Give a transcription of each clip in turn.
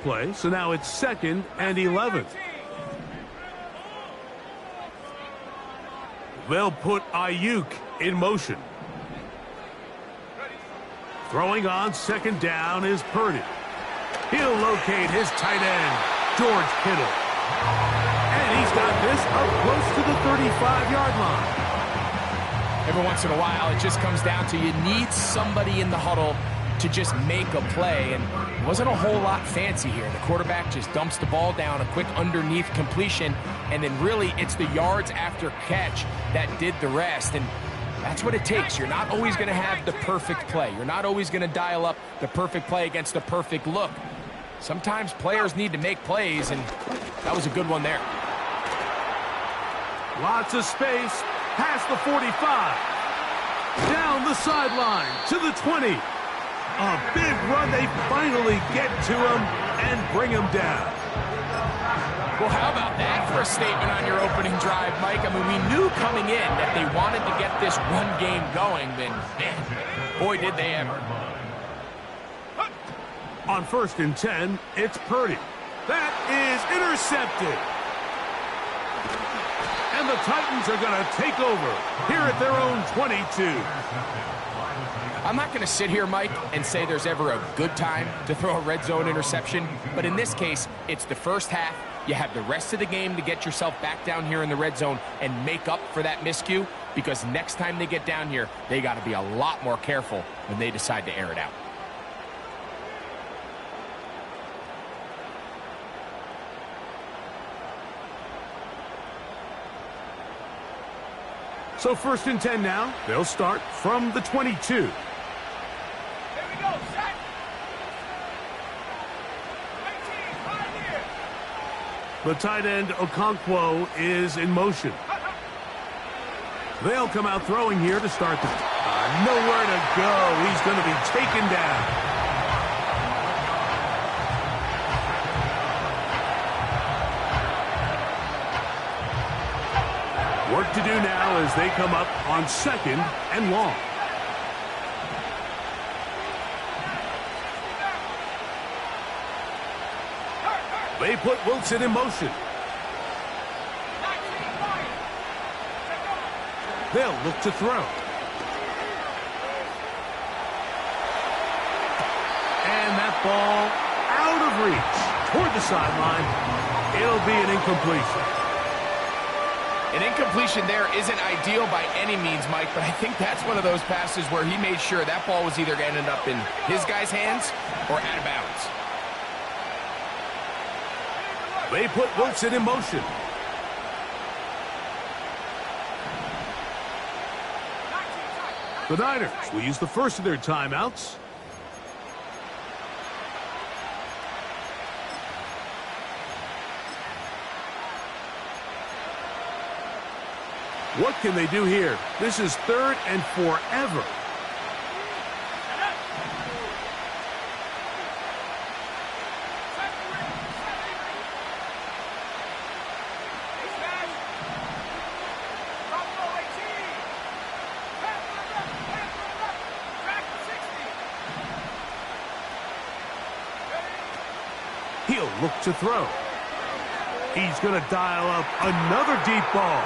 play, so now it's 2nd and 11. They'll put Ayuk in motion. Throwing on 2nd down is Purdy. He'll locate his tight end, George Kittle. And he's got this up close to the 35-yard line. Every once in a while, it just comes down to you need somebody in the huddle to just make a play, and it wasn't a whole lot fancy here. The quarterback just dumps the ball down, a quick underneath completion, and then really it's the yards after catch that did the rest, and that's what it takes. You're not always going to have the perfect play. You're not always going to dial up the perfect play against the perfect look. Sometimes players need to make plays, and that was a good one there. Lots of space, past the 45. Down the sideline to the 20. A big run. They finally get to him and bring him down. Well, how about that for a statement on your opening drive, Mike? I mean, we knew coming in that they wanted to get this run game going, and man, boy, did they ever. On 1st and 10, it's Purdy. That is intercepted. And the Titans are going to take over here at their own 22. I'm not going to sit here, Mike, and say there's ever a good time to throw a red zone interception, but in this case, it's the first half. You have the rest of the game to get yourself back down here in the red zone and make up for that miscue, because next time they get down here, they got to be a lot more careful when they decide to air it out. So 1st and 10 now. They'll start from the 22. The tight end, Okonkwo, is in motion. They'll come out throwing here to start the... nowhere to go. He's going to be taken down. Work to do now as they come up on 2nd and long. They put Wilson in motion. They'll look to throw. And that ball out of reach toward the sideline. It'll be an incompletion. An incompletion there isn't ideal by any means, Mike, but I think that's one of those passes where he made sure that ball was either going to end up in his guy's hands or out of bounds. They put Wilson in motion. The Niners will use the first of their timeouts. What can they do here? This is 3rd and forever. He'll look to throw. He's going to dial up another deep ball.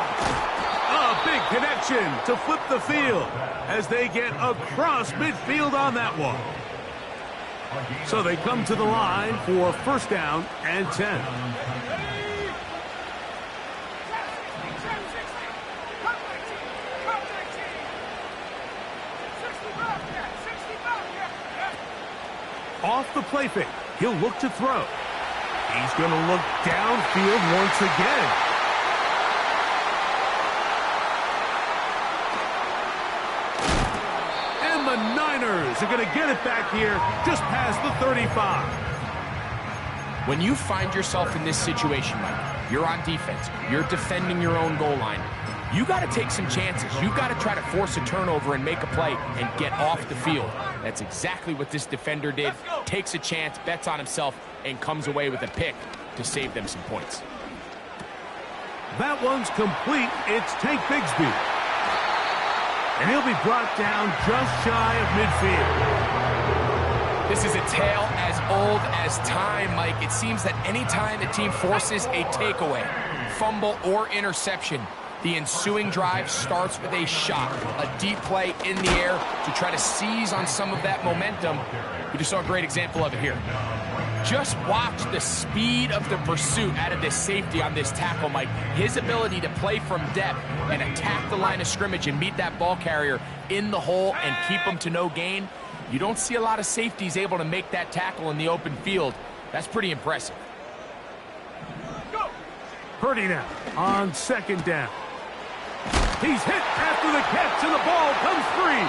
A big connection to flip the field as they get across midfield on that one. So they come to the line for 1st down and 10. Off the play fake, he'll look to throw. He's going to look downfield once again. And the Niners are going to get it back here just past the 35. When you find yourself in this situation, Mike, you're on defense, you're defending your own goal line, you got to take some chances. You got to try to force a turnover and make a play and get off the field. That's exactly what this defender did. Takes a chance, bets on himself, and comes away with a pick to save them some points. That one's complete. It's Tank Bigsby. And he'll be brought down just shy of midfield. This is a tale as old as time, Mike. It seems that anytime a team forces a takeaway, fumble, or interception, the ensuing drive starts with a shot, a deep play in the air to try to seize on some of that momentum. We just saw a great example of it here. Just watch the speed of the pursuit out of this safety on this tackle, Mike. His ability to play from depth and attack the line of scrimmage and meet that ball carrier in the hole and keep him to no gain. You don't see a lot of safeties able to make that tackle in the open field. That's pretty impressive. Purdy now on second down. He's hit after the catch, and the ball comes free.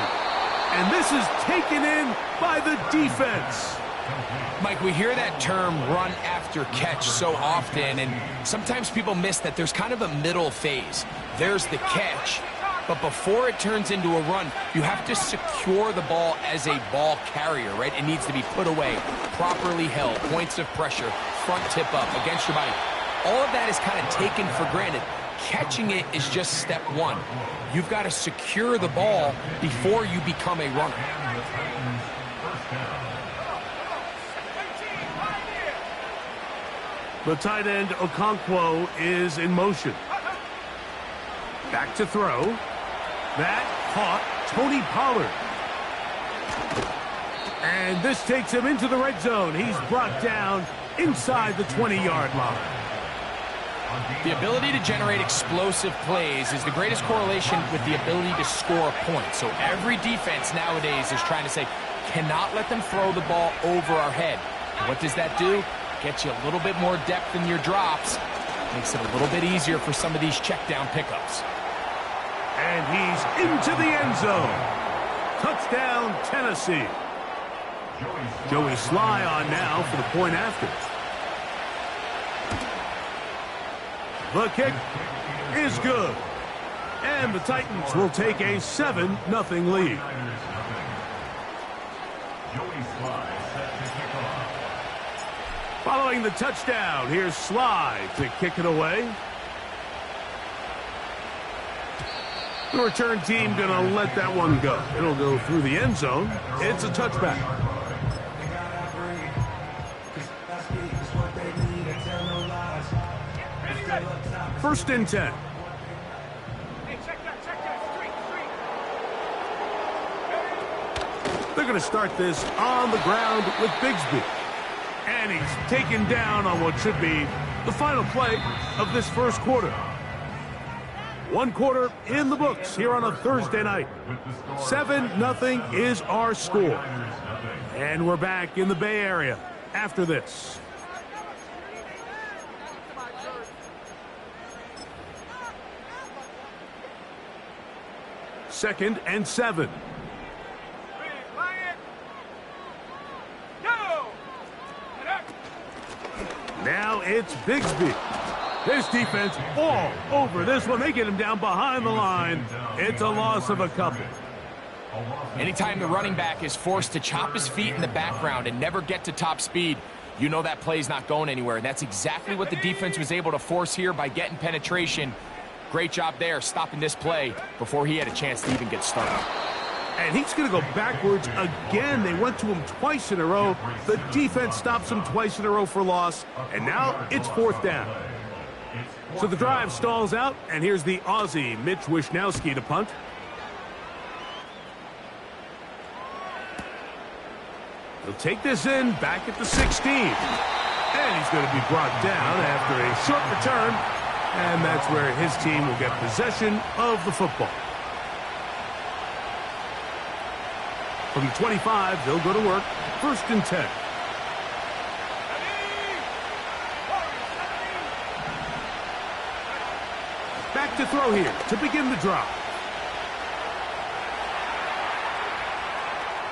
And this is taken in by the defense. Mike, we hear that term run after catch so often, and sometimes people miss that there's kind of a middle phase. There's the catch, but before it turns into a run, you have to secure the ball as a ball carrier, right? It needs to be put away, properly held, points of pressure, front tip up against your body. All of that is kind of taken for granted. Catching it is just step one. You've got to secure the ball before you become a runner. The tight end, Okonkwo, is in motion. Back to throw. That caught Tony Pollard. And this takes him into the red zone. He's brought down inside the 20-yard line. The ability to generate explosive plays is the greatest correlation with the ability to score points. So every defense nowadays is trying to say, cannot let them throw the ball over our head. And what does that do? Gets you a little bit more depth in your drops. Makes it a little bit easier for some of these check down pickups. And he's into the end zone. Touchdown, Tennessee. Joey Sly on now for the point after. The kick is good. And the Titans will take a 7-0 lead. Following the touchdown, here's Sly to kick it away. The return team going to let that one go. It'll go through the end zone. It's a touchback. First and 10. They're going to start this on the ground with Bigsby. And he's taken down on what should be the final play of this first quarter. One quarter in the books here on a Thursday night. 7-0 is our score. And we're back in the Bay Area after this. Second and 7. Now it's Bigsby. This defense all over this one. They get him down behind the line. It's a loss of a couple. Anytime the running back is forced to chop his feet in the background and never get to top speed, you know that play's not going anywhere. And that's exactly what the defense was able to force here by getting penetration. Great job there, stopping this play before he had a chance to even get started. And he's going to go backwards again. They went to him twice in a row. The defense stops him twice in a row for loss. And now it's fourth down. So the drive stalls out, and here's the Aussie, Mitch Wishnowski, to punt. He'll take this in back at the 16. And he's going to be brought down after a short return. And that's where his team will get possession of the football. From the 25, they'll go to work. First and 10. Back to throw here to begin the drive.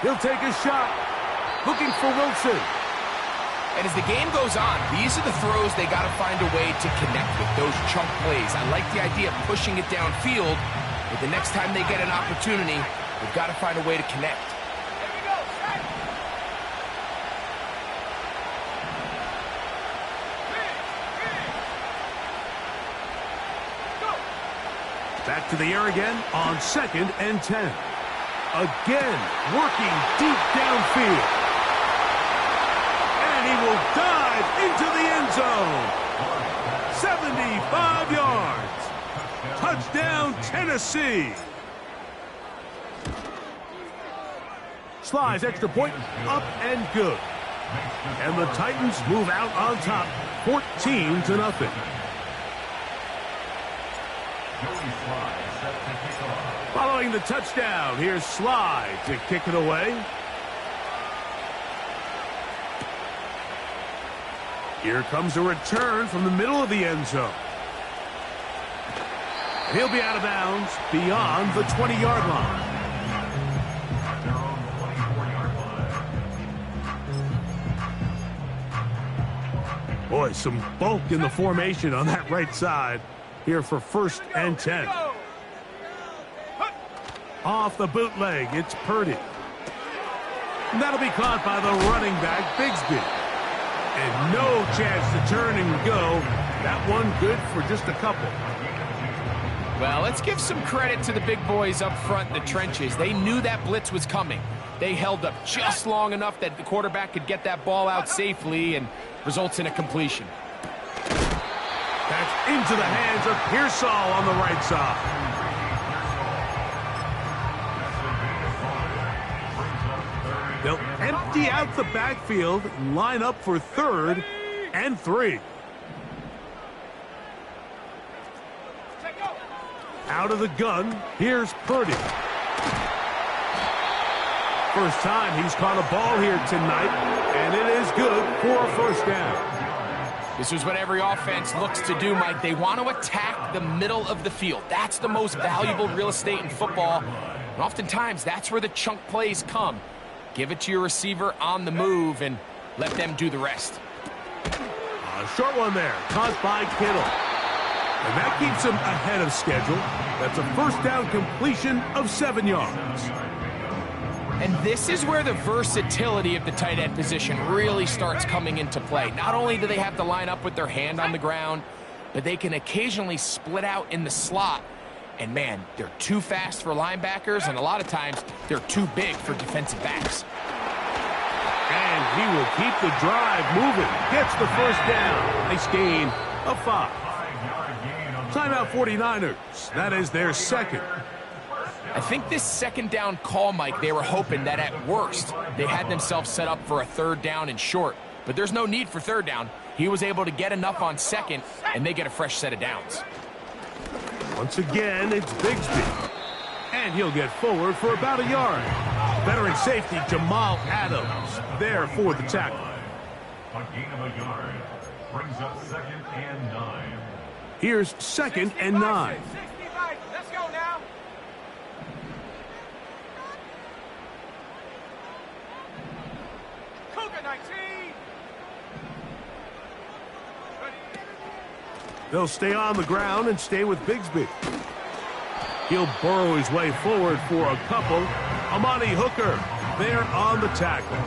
He'll take a shot. Looking for Wilson. And as the game goes on, these are the throws they got to find a way to connect with, those chunk plays. I like the idea of pushing it downfield, but the next time they get an opportunity, they've got to find a way to connect. Back to the air again on second and 10. Again, working deep downfield. 5 yards. Touchdown, Tennessee. Slides extra point, up and good. And the Titans move out on top, 14-0. Following the touchdown, here's Slide to kick it away. Here comes a return from the middle of the end zone. And he'll be out of bounds beyond the 20-yard line. Boy, some bulk in the formation on that right side here for 1st and 10. Off the bootleg, it's Purdy. And that'll be caught by the running back, Bigsby. And no chance to turn and go. That one good for just a couple. Well, let's give some credit to the big boys up front in the trenches. They knew that blitz was coming. They held up just long enough that the quarterback could get that ball out safely and results in a completion. That's into the hands of Pearsall on the right side. They'll empty out the backfield, line up for 3rd and 3. Out of the gun, here's Purdy. First time he's caught a ball here tonight, and it is good for a 1st down. This is what every offense looks to do, Mike. They want to attack the middle of the field. That's the most valuable real estate in football. And oftentimes, that's where the chunk plays come. Give it to your receiver on the move and let them do the rest. A short one there, caught by Kittle. And that keeps him ahead of schedule. That's a 1st down completion of 7 yards. And this is where the versatility of the tight end position really starts coming into play. Not only do they have to line up with their hand on the ground, but they can occasionally split out in the slot. And man, they're too fast for linebackers, and a lot of times they're too big for defensive backs. And he will keep the drive moving. Gets the 1st down. Nice gain of 5. Timeout 49ers. That is their 2nd. I think this 2nd down call, Mike, they were hoping that at worst they had themselves set up for a 3rd down and short. But there's no need for 3rd down. He was able to get enough on 2nd, and they get a fresh set of downs. Once again, it's Bigsby. And he'll get forward for about a yard. Veteran safety Jamal Adams there for the tackle. A gain of a yard brings up 2nd and 9. Here's 2nd and 9. 65. Let's go now. Cougar 19. They'll stay on the ground and stay with Bigsby. He'll burrow his way forward for a couple. Amani Hooker there on the tackle.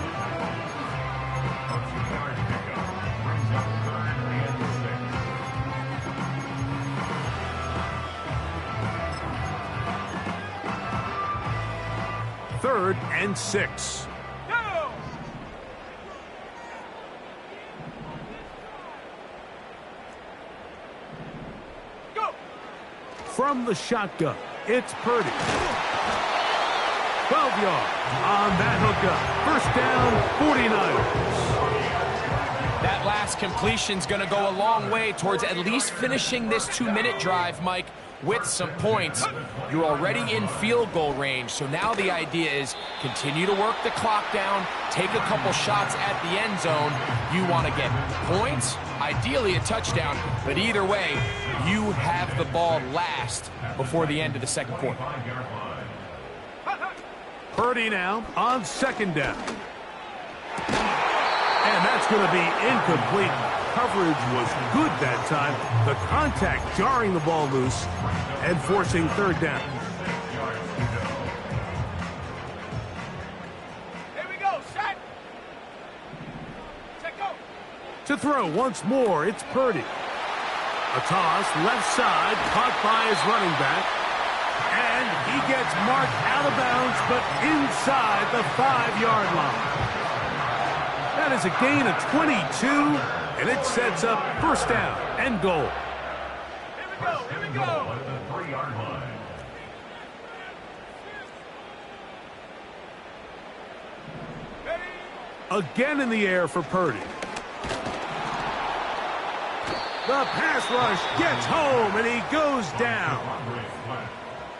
Third and 6. Go. Go. From the shotgun, it's Purdy. 12 yards on that hookup. 1st down, 49ers. That last completion's going to go a long way towards at least finishing this 2-minute drive, Mike, with some points. You're already in field goal range, so now the idea is continue to work the clock down, take a couple shots at the end zone. You want to get points, ideally a touchdown, but either way, you have the ball last before the end of the 2nd quarter. Purdy now on 2nd down. And that's going to be incomplete. Coverage was good that time. The contact jarring the ball loose and forcing 3rd down. Here we go. Set. Set, go. To throw once more, it's Purdy. A toss, left side, caught by his running back. And he gets marked out of bounds, but inside the 5-yard line. That is a gain of 22, and it sets up 1st down and goal. First and goal at the 3-yard line. Again in the air for Purdy. The pass rush gets home, and he goes down.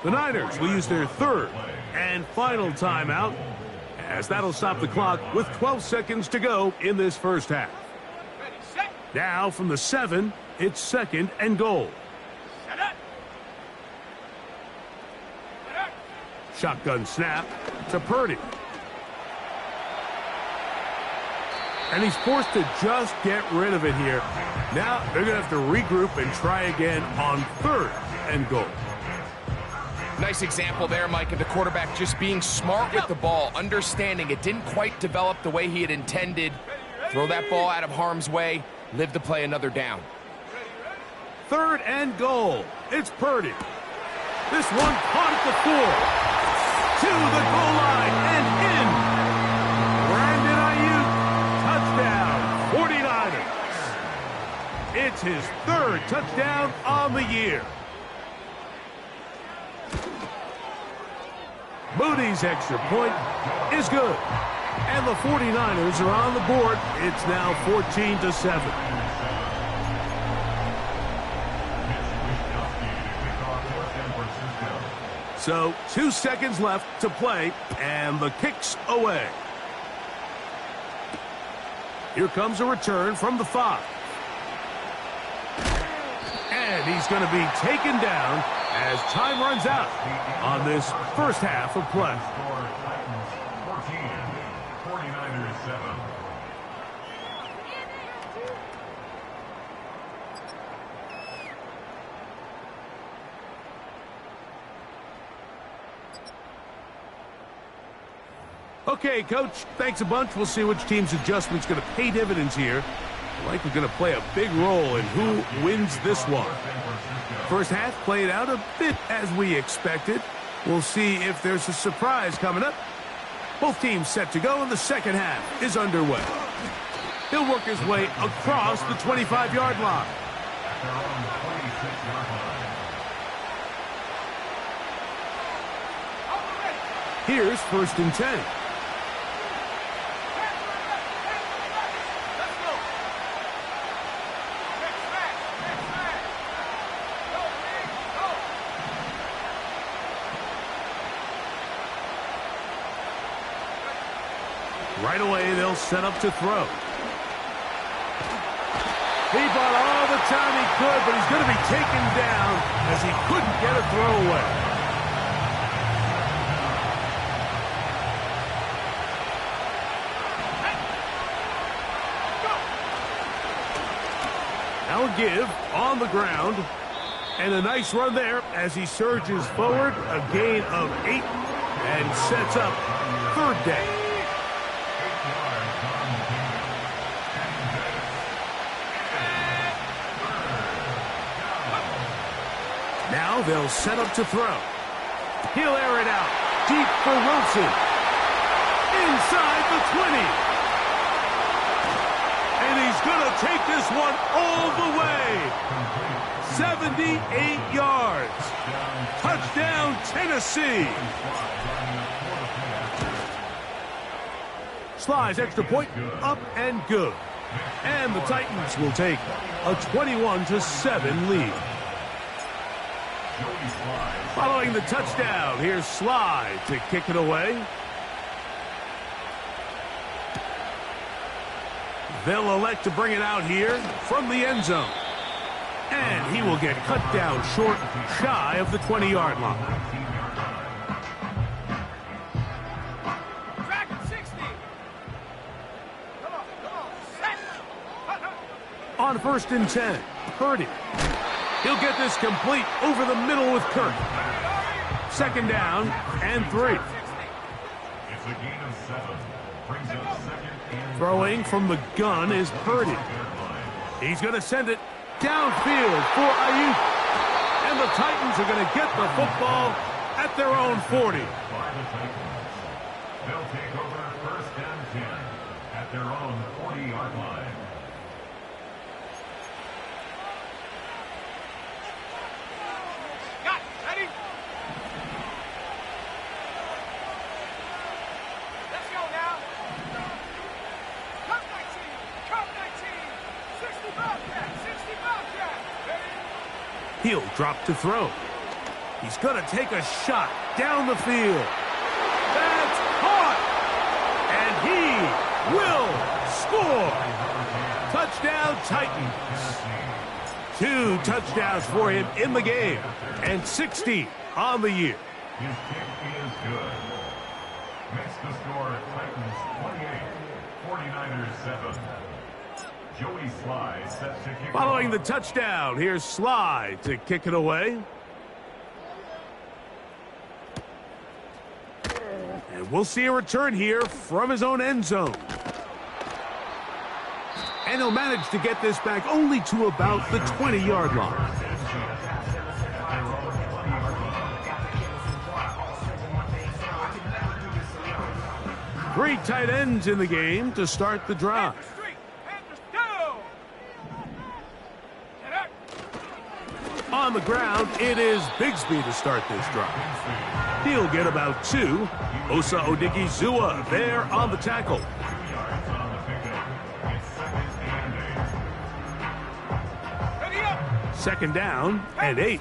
The Niners will use their third and final timeout, as that'll stop the clock with 12 seconds to go in this first half. Now from the 7, it's 2nd and goal. Shotgun snap to Purdy. And he's forced to just get rid of it here. Now they're going to have to regroup and try again on 3rd and goal. Nice example there, Mike, of the quarterback just being smart with the ball, understanding it didn't quite develop the way he had intended. Throw that ball out of harm's way, live to play another down. 3rd and goal. It's Purdy. This one caught at the 4. To the goal line and in. Brandon Ayuk, touchdown, 49ers. It's his 3rd touchdown on the year. Moody's extra point is good. And the 49ers are on the board. It's now 14-7. So 2 seconds left to play, and the kick's away. Here comes a return from the 5. And he's going to be taken down as time runs out on this first half of play. 14, 49ers 7. Okay, Coach, thanks a bunch. We'll see which team's adjustment's going to pay dividends here. Likely going to play a big role in who wins this one. First half played out a bit as we expected. We'll see if there's a surprise coming up. Both teams set to go, and the second half is underway. He'll work his way across the 25-yard line. Here's 1st and 10. Right away, they'll set up to throw. He bought all the time he could, but he's going to be taken down as he couldn't get a throw away. Now a give on the ground. And a nice run there as he surges forward. A gain of 8 and sets up 3rd down. Now they'll set up to throw. He'll air it out. Deep for Wilson. Inside the 20. And he's going to take this one all the way. 78 yards. Touchdown, Tennessee. Sly's extra point up and good. And the Titans will take a 21-7 lead. Following the touchdown, here's Sly to kick it away. They'll elect to bring it out here from the end zone. And he will get cut down short, shy of the 20-yard line. On 1st and 10, Purdy. He'll get this complete over the middle with Kirk. 2nd down and 3. It's a gain of 7. Brings up 2nd and Throwing from the gun is Purdy. He's going to send it downfield for Ayuk. And the Titans are going to get the football at their own 40. by the Titans. They'll take over 1st and 10 at their own 40-yard line. He'll drop to throw. He's going to take a shot down the field. That's caught! And he will score! Touchdown, Titans. 2 touchdowns for him in the game, and 60 on the year. His kick is good. Makes the score Titans 28, 49ers 7. Joey Sly set to kick. Following the touchdown, here's Sly to kick it away. And we'll see a return here from his own end zone. And he'll manage to get this back only to about the 20-yard line. Three tight ends in the game to start the drive. On the ground, it is Bigsby to start this drive. He'll get about 2. Osa Odigizua there on the tackle. Second down and 8.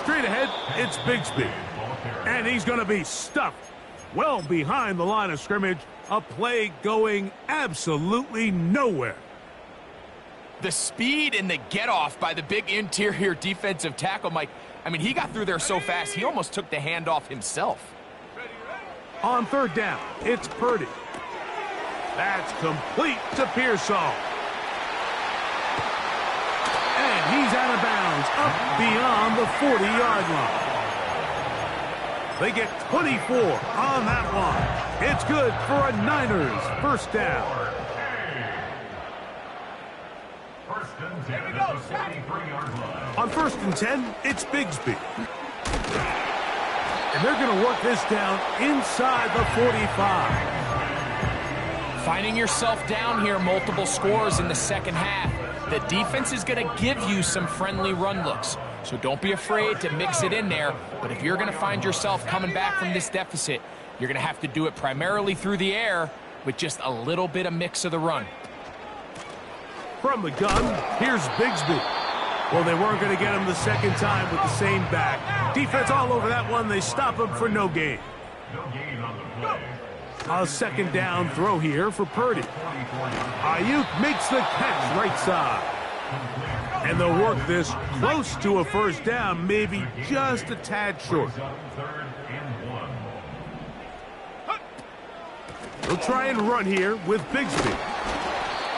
Straight ahead, it's Bigsby. And he's going to be stuffed well behind the line of scrimmage. A play going absolutely nowhere. The speed and the get-off by the big interior defensive tackle, Mike. I mean, he got through there so fast, he almost took the handoff himself. On third down, it's Purdy. That's complete to Pearsall. And he's out of bounds, up beyond the 40-yard line. They get 24 on that one. It's good for a Niners first down. On first and 10, it's Bigsby. And they're going to work this down inside the 45. Finding yourself down here, multiple scores in the second half. The defense is going to give you some friendly run looks. So don't be afraid to mix it in there. But if you're going to find yourself coming back from this deficit, you're going to have to do it primarily through the air with just a little bit of mix of the run. From the gun, here's Bigsby. Well, they weren't going to get him the second time with the same back. Defense all over that one. They stop him for no gain. No gain on the play. A second down throw here for Purdy. Ayuk makes the catch right side. And they'll work this close to a first down, maybe just a tad short. They'll try and run here with Bigsby.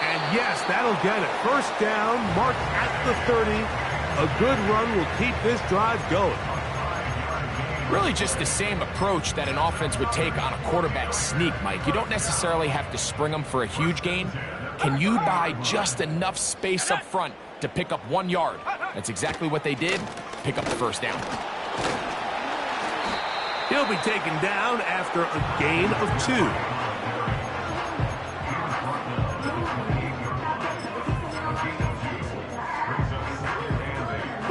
And yes, that'll get it. First down, marked at the 30. A good run will keep this drive going. Really just the same approach that an offense would take on a quarterback sneak, Mike. You don't necessarily have to spring them for a huge gain. Can you buy just enough space up front to pick up 1 yard? That's exactly what they did. Pick up the first down. He'll be taken down after a gain of 2.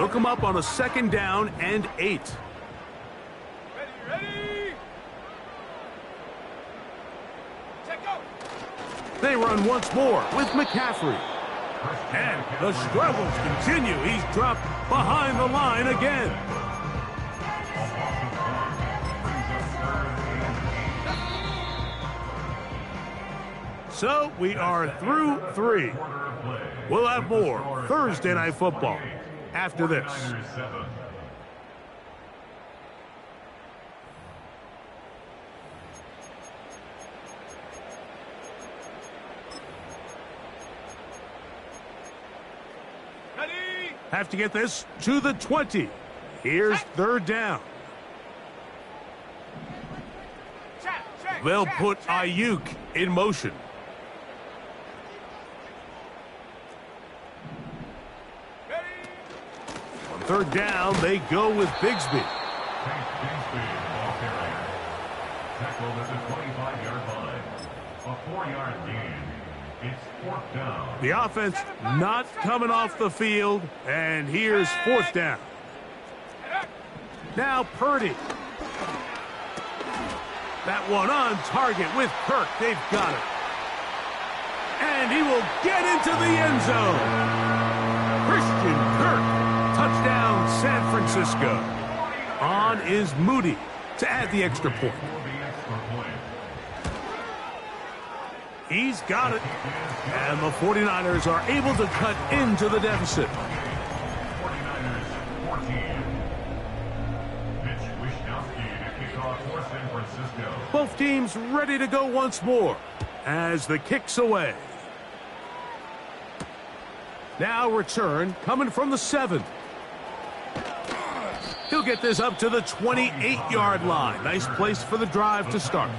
Look him up on a second down and 8. Ready. Check go. They run once more with McCaffrey. And the struggles continue. He's dropped behind the line again. So we are through 3. We'll have more Thursday Night Football after this. Ready. Have to get this to the 20. Here's third down. Check. They'll put Ayuk in motion. On third down, they go with Bigsby. Tackled at the 25-yard line. A 4-yard gain. It's fourth down. The offense not coming off the field, and here's fourth down. Now Purdy. That one on target with Kirk. They've got it. And he will get into the end zone. Christian Kirk, touchdown San Francisco. On is Moody to add the extra point. He's got it. And the 49ers are able to cut into the deficit. 49ers 14. Mitch Wishnowsky to kick off for San Francisco. Both teams ready to go once more as the kick's away. Now return coming from the 7. He'll get this up to the 28-yard line. Nice place for the drive to start.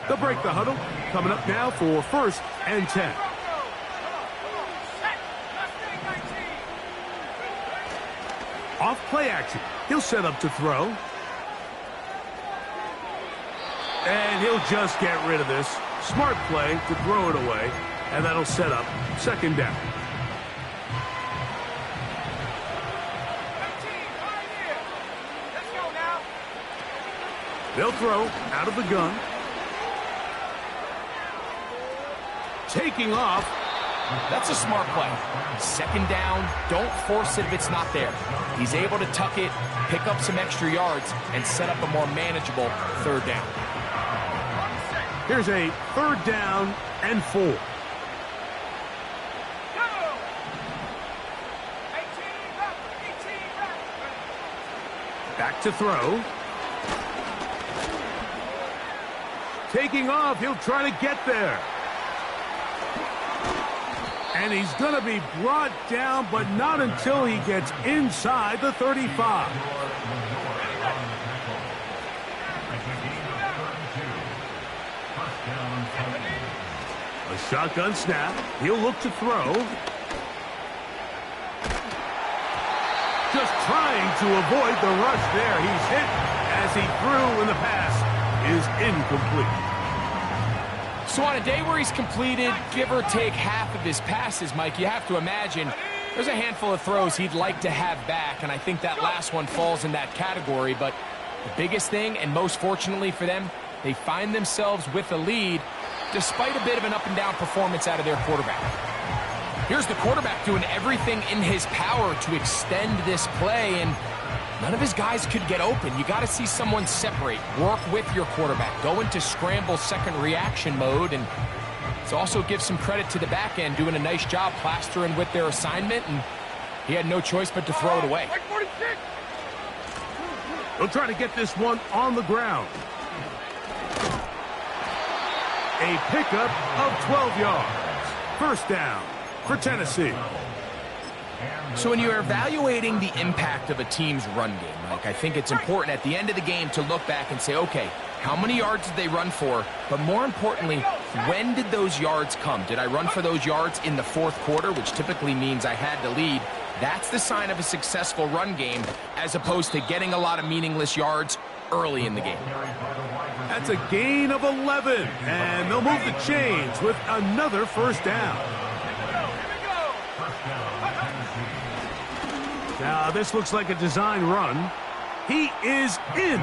They'll break the huddle. Coming up now for 1st and 10. Off play action. He'll set up to throw. And he'll just get rid of this. Smart play to throw it away. And that'll set up 2nd down. They'll throw out of the gun. Taking off. That's a smart play. 2nd down, don't force it if it's not there. He's able to tuck it, pick up some extra yards, and set up a more manageable 3rd down. Here's a 3rd down and 4. Back to throw. Taking off, he'll try to get there. And he's going to be brought down, but not until he gets inside the 35. A shotgun snap. He'll look to throw. Just trying to avoid the rush there. He's hit as he threw when the pass is incomplete. So on a day where he's completed, give or take half of his passes, Mike, you have to imagine there's a handful of throws he'd like to have back, and I think that last one falls in that category. But the biggest thing, and most fortunately for them, they find themselves with a lead despite a bit of an up-and-down performance out of their quarterback. Here's the quarterback doing everything in his power to extend this play, and none of his guys could get open. You got to see someone separate, work with your quarterback, go into scramble second reaction mode, and it also gives some credit to the back end doing a nice job plastering with their assignment, and he had no choice but to throw it away. They'll try to get this one on the ground. A pickup of 12 yards. 1st down for Tennessee. So when you're evaluating the impact of a team's run game, Mike, I think it's important at the end of the game to look back and say, okay, how many yards did they run for? But more importantly, when did those yards come? Did I run for those yards in the 4th quarter, which typically means I had to lead? That's the sign of a successful run game, as opposed to getting a lot of meaningless yards early in the game. That's a gain of 11, and they'll move the chains with another 1st down. Now, this looks like a design run. He is in.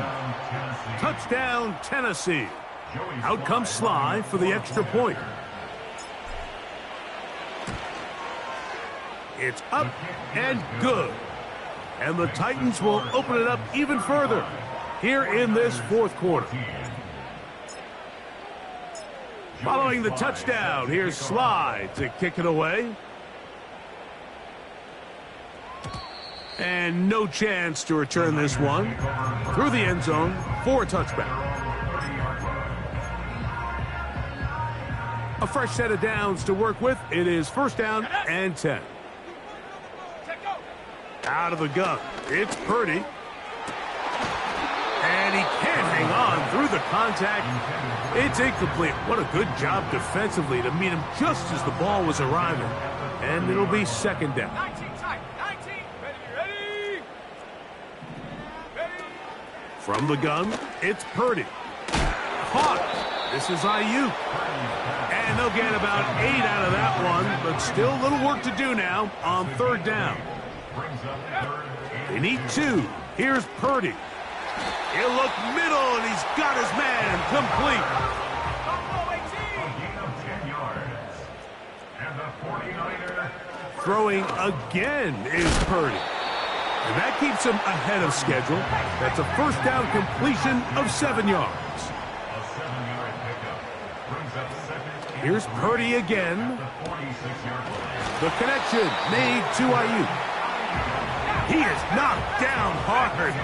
Touchdown, Tennessee. Out comes Sly for the extra point. It's up and good. And the Titans will open it up even further here in this 4th quarter. Following the touchdown, here's Sly to kick it away. And no chance to return this one through the end zone for a touchback. A fresh set of downs to work with. It is 1st down and 10. Out of the gun. It's Purdy. And he can't hang on through the contact. It's incomplete. What a good job defensively to meet him just as the ball was arriving. And it'll be 2nd down. 19 tight. 19. Ready. From the gun, it's Purdy. Caught. This is Ayuk. And they'll get about 8 out of that one, but still a little work to do now on 3rd down. They need 2. Here's Purdy. He'll look middle, and he's got his man complete. 49er. Throwing again is Purdy. And that keeps him ahead of schedule. That's a first down completion of 7 yards. A 7-yard pickup. Brings up second. Here's Purdy again. At the 46-yard line. The connection made to Ayuk. He is knocked down hard.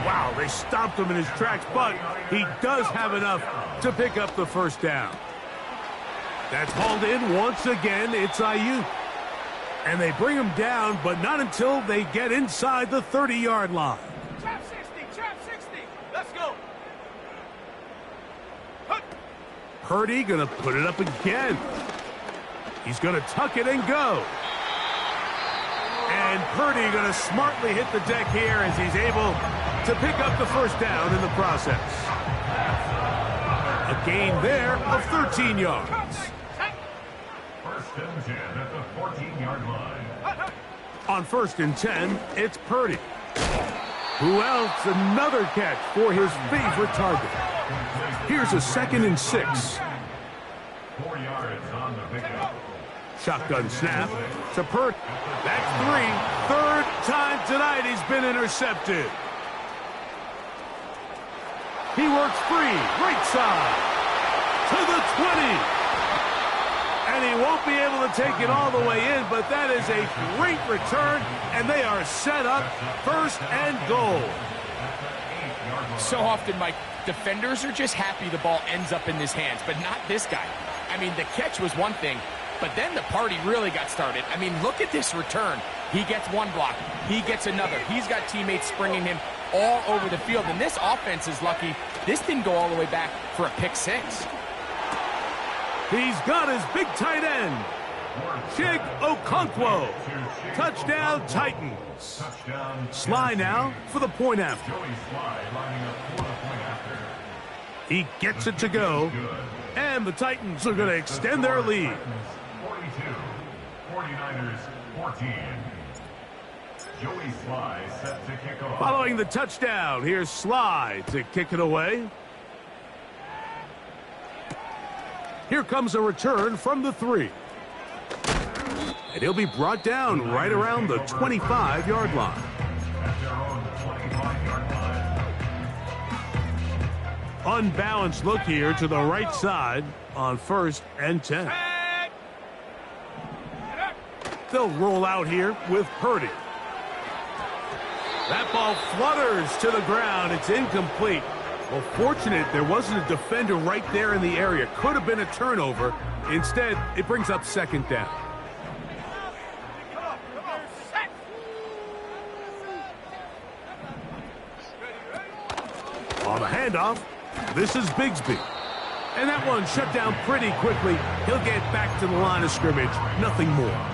Wow, they stopped him in his tracks, but he does have enough to pick up the first down. That's hauled in once again. It's Ayuk. And they bring him down, but not until they get inside the 30-yard line. Trap 60. Let's go. Purdy gonna put it up again. He's gonna tuck it and go. And Purdy gonna smartly hit the deck here as he's able to pick up the first down in the process. A gain there of 13 yards. First and 10 at the 14-yard line. On first and 10, it's Purdy. Who else? Another catch for his favorite target. Here's a 2nd and 6. 4 yards on the pickup. Shotgun snap to Purdy. That's 3. Third time tonight he's been intercepted. He works free, right side, to the 20. And he won't be able to take it all the way in, but that is a great return, and they are set up first and goal. So often, Mike, defenders are just happy the ball ends up in his hands, but not this guy. I mean, the catch was one thing, but then the party really got started. I mean, look at this return. He gets one block. He gets another. He's got teammates springing him all over the field, and this offense is lucky. This didn't go all the way back for a pick 6. He's got his big tight end, Chig Okonkwo. Touchdown, Titans. Sly now for the point after. He gets it to go, and the Titans are going to extend their lead. 42, 49ers 14. Joey Sly set to kick off. Following the touchdown, here's Sly to kick it away. Here comes a return from the 3. And he'll be brought down right around the 25-yard line. At their own 25-yard line. Unbalanced look here to the right side on first and 10. They'll roll out here with Purdy. That ball flutters to the ground. It's incomplete. Well, fortunate there wasn't a defender right there in the area. Could have been a turnover. Instead, it brings up second down. On the handoff, this is Bigsby. And that one shut down pretty quickly. He'll get back to the line of scrimmage. Nothing more.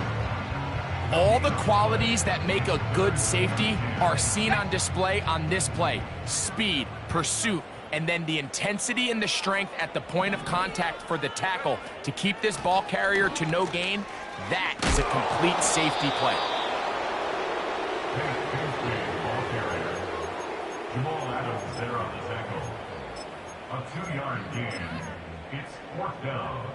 All the qualities that make a good safety are seen on display on this play. Speed, pursuit, and then the intensity and the strength at the point of contact for the tackle to keep this ball carrier to no gain. That is a complete safety play. Ball carrier. Jamal Adams there on the tackle. A 2-yard gain. It's 4th down.